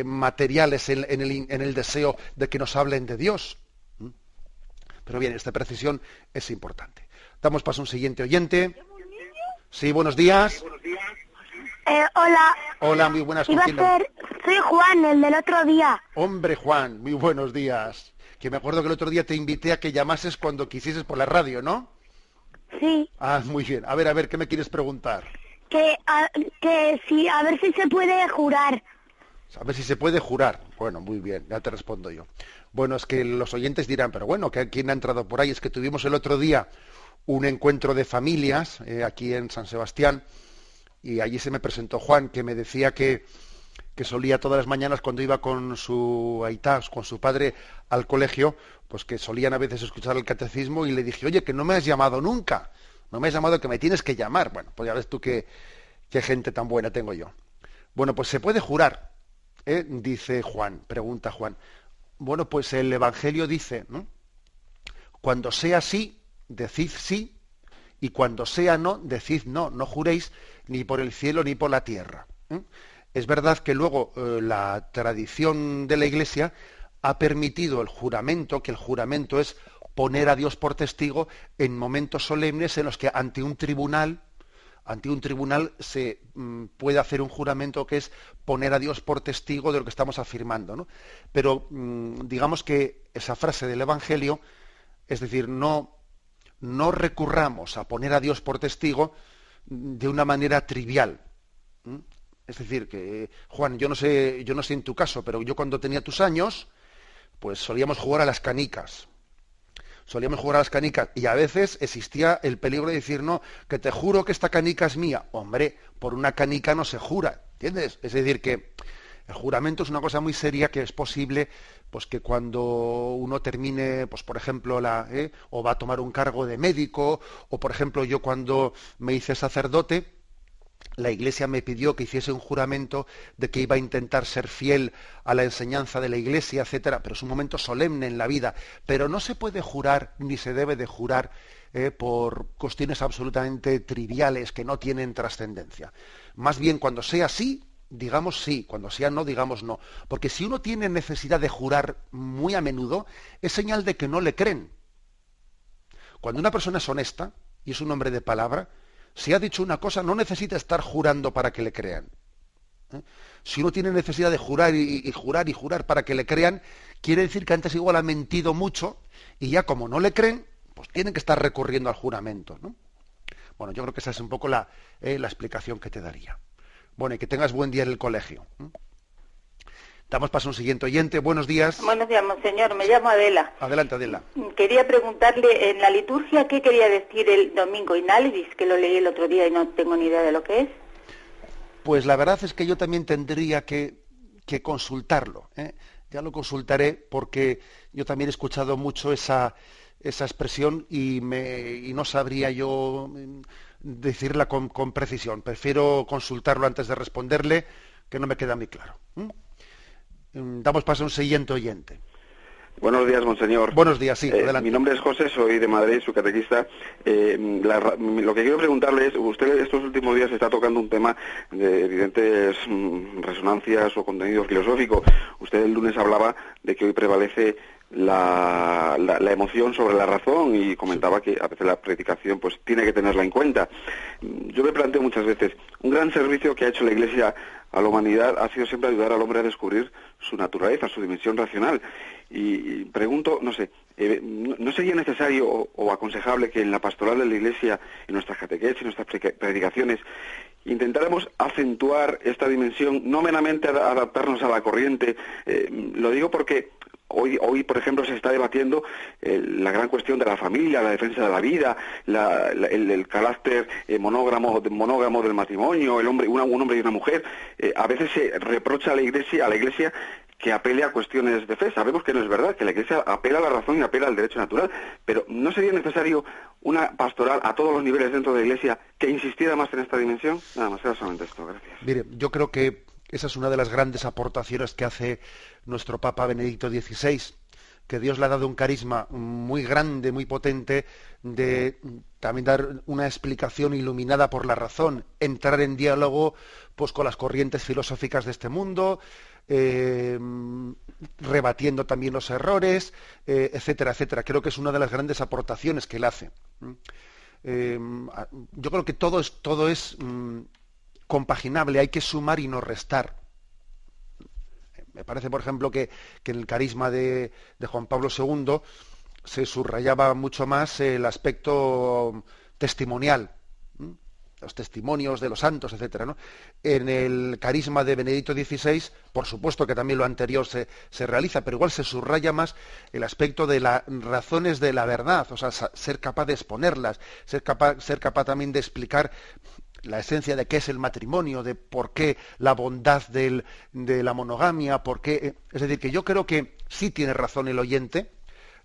materiales en el deseo de que nos hablen de Dios. Pero bien, esta precisión es importante. Damos paso a un siguiente oyente. Sí, buenos días. Hola. Hola, muy buenas. Soy Juan, el del otro día. Hombre, Juan, muy buenos días. Que me acuerdo que el otro día te invité a que llamases cuando quisieses por la radio, ¿no? Sí. Ah, muy bien. A ver, ¿qué me quieres preguntar? A ver si se puede jurar. A ver si se puede jurar. Bueno, muy bien, ya te respondo yo. Bueno, es que los oyentes dirán, pero bueno, ¿quién ha entrado por ahí? Es que tuvimos el otro día un encuentro de familias aquí en San Sebastián y allí se me presentó Juan, que me decía que solía todas las mañanas cuando iba con su aitá, con su padre al colegio, pues que solían a veces escuchar el catecismo y le dije, oye, que no me has llamado nunca, no me has llamado, que me tienes que llamar. Bueno, pues ya ves tú qué gente tan buena tengo yo. Bueno, pues se puede jurar, dice Juan, pregunta Juan. Bueno, pues el Evangelio dice, ¿no? Cuando sea sí, decid sí, y cuando sea no, decid no. No juréis ni por el cielo ni por la tierra. Es verdad que luego la tradición de la Iglesia ha permitido el juramento, que el juramento es poner a Dios por testigo en momentos solemnes en los que ante un tribunal se puede hacer un juramento que es poner a Dios por testigo de lo que estamos afirmando, ¿no? Pero digamos que esa frase del Evangelio, es decir, no recurramos a poner a Dios por testigo de una manera trivial. Es decir, que Juan, yo no sé en tu caso, pero yo cuando tenía tus años, pues solíamos jugar a las canicas. Y a veces existía el peligro de decir, no, que te juro que esta canica es mía. Hombre, por una canica no se jura, ¿entiendes? Es decir, que el juramento es una cosa muy seria, que es posible pues que cuando uno termine, pues por ejemplo, o va a tomar un cargo de médico, o por ejemplo yo cuando me hice sacerdote, la Iglesia me pidió que hiciese un juramento de que iba a intentar ser fiel a la enseñanza de la Iglesia, etcétera, pero es un momento solemne en la vida. Pero no se puede jurar, ni se debe de jurar por cuestiones absolutamente triviales que no tienen trascendencia. Más bien, cuando sea sí, digamos sí, cuando sea no, digamos no. Porque si uno tiene necesidad de jurar muy a menudo, es señal de que no le creen. Cuando una persona es honesta y es un hombre de palabra, si ha dicho una cosa, no necesita estar jurando para que le crean. Si uno tiene necesidad de jurar y jurar y jurar para que le crean, quiere decir que antes igual ha mentido mucho y ya como no le creen, pues tienen que estar recurriendo al juramento, ¿no? Bueno, yo creo que esa es un poco la explicación que te daría. Bueno, y que tengas buen día en el colegio. Damos paso a un siguiente oyente. Buenos días. Buenos días, monseñor. Me llamo Adela. Adelante, Adela. Quería preguntarle en la liturgia qué quería decir el domingo inalvis, que lo leí el otro día y no tengo ni idea de lo que es. Pues la verdad es que yo también tendría que consultarlo. Ya lo consultaré porque yo también he escuchado mucho esa expresión y no sabría yo decirla con precisión. Prefiero consultarlo antes de responderle, que no me queda muy claro. Damos paso a un siguiente oyente. Buenos días, monseñor. Buenos días, sí, adelante. Mi nombre es José, soy de Madrid, su catequista. Lo que quiero preguntarle es, usted estos últimos días está tocando un tema de evidentes resonancias o contenido filosófico. Usted el lunes hablaba de que hoy prevalece la emoción sobre la razón y comentaba que a veces la predicación pues tiene que tenerla en cuenta. Yo me planteo muchas veces, un gran servicio que ha hecho la Iglesia a la humanidad ha sido siempre ayudar al hombre a descubrir su naturaleza, su dimensión racional. Y pregunto, no sé, ¿no sería necesario o aconsejable que en la pastoral de la Iglesia, en nuestras catequesis, en nuestras predicaciones, intentáramos acentuar esta dimensión, no meramente adaptarnos a la corriente? Lo digo porque hoy, por ejemplo, se está debatiendo la gran cuestión de la familia, la defensa de la vida, el carácter monógamo del matrimonio, un hombre y una mujer. A veces se reprocha a la Iglesia que apele a cuestiones de fe. Sabemos que no es verdad, que la Iglesia apela a la razón y apela al derecho natural, pero ¿no sería necesario una pastoral a todos los niveles dentro de la Iglesia que insistiera más en esta dimensión? Nada más, era solamente esto. Gracias. Mire, yo creo que esa es una de las grandes aportaciones que hace nuestro Papa Benedicto XVI, que Dios le ha dado un carisma muy grande, muy potente, de también dar una explicación iluminada por la razón, entrar en diálogo pues con las corrientes filosóficas de este mundo, rebatiendo también los errores, etcétera, etcétera. Creo que es una de las grandes aportaciones que él hace. Yo creo que todo es compaginable, hay que sumar y no restar. Me parece, por ejemplo, que en el carisma de Juan Pablo II se subrayaba mucho más el aspecto testimonial, los testimonios de los santos, etcétera, ¿no? En el carisma de Benedicto XVI, por supuesto que también lo anterior se realiza, pero igual se subraya más el aspecto de las razones de la verdad, o sea, ser capaz de exponerlas, ser capaz también de explicar la esencia de qué es el matrimonio, de por qué la bondad de la monogamia, por qué... Es decir, que yo creo que sí tiene razón el oyente,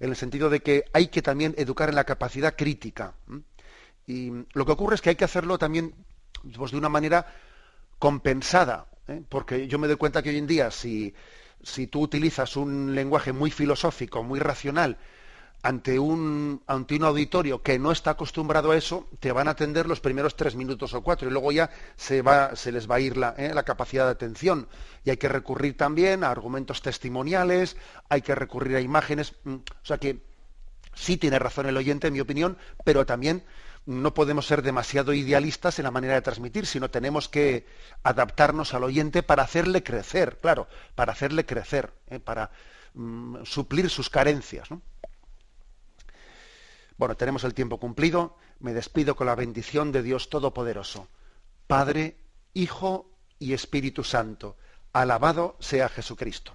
en el sentido de que hay que también educar en la capacidad crítica. Y lo que ocurre es que hay que hacerlo también pues, de una manera compensada, porque yo me doy cuenta que hoy en día, si tú utilizas un lenguaje muy filosófico, muy racional, ante un auditorio que no está acostumbrado a eso, te van a atender los primeros 3 minutos o 4 y luego ya se les va a ir la capacidad de atención. Y hay que recurrir también a argumentos testimoniales, hay que recurrir a imágenes. O sea que sí tiene razón el oyente, en mi opinión, pero también no podemos ser demasiado idealistas en la manera de transmitir, sino tenemos que adaptarnos al oyente para hacerle crecer, claro, para hacerle crecer, para suplir sus carencias, ¿no? Bueno, tenemos el tiempo cumplido. Me despido con la bendición de Dios Todopoderoso. Padre, Hijo y Espíritu Santo. Alabado sea Jesucristo.